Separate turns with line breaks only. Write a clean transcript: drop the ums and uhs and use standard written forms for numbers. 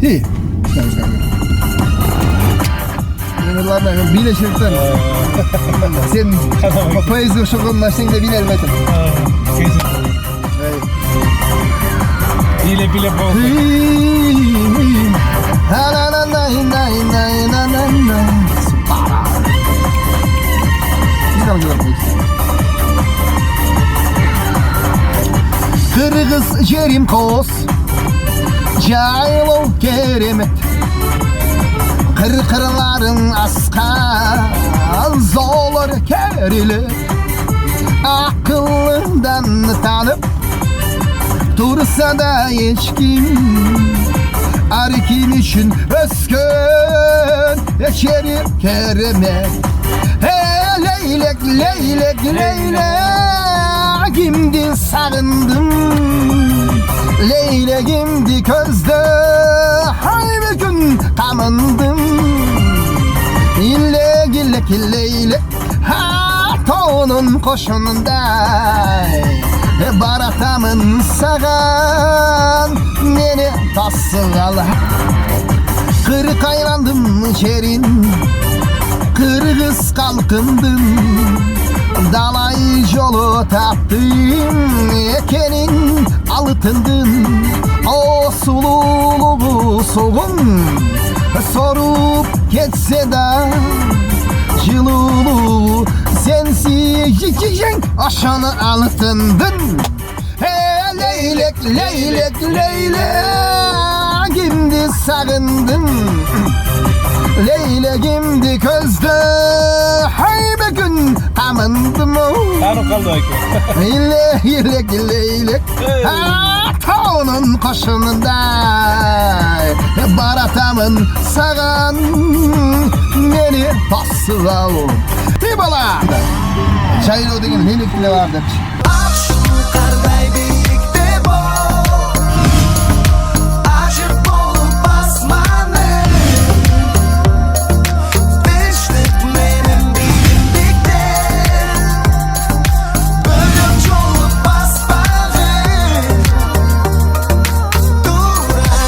İyi. Bunlardan birleşirsen sen poezya şokunla sen de binermesin.
Bile bile bol.
Kırgız yerim kos Caylov keremet Kırkırların askar Zolur kerilir Akıllından tanıp Dursa da hiç kim Arkin için özgün Geçeri keremet Hey leylek leylek leylek Kimdi sağındım Leyleğimdi közde Her gün tamındım İllek leylek Hatonun koşununda Baratamın sağan Beni tasıl Kırık aylandım çerin Kırgız kalkındım Dalay yolu taptım Ekenin alıtındım O sululuğu soğun Sorup geçse de Yılulu sensiz yiyeceksin Aşanı alıtındın Hey leylek leylek leylek Kimdi sağındım Leyleğimdi közde Her bir gün tamındım
Tanrı kaldı ki.
Leylek leylek Hatonun koşununda Baratamın sağan Beni tasıl Tibala Çaylo degen leylek bile vardır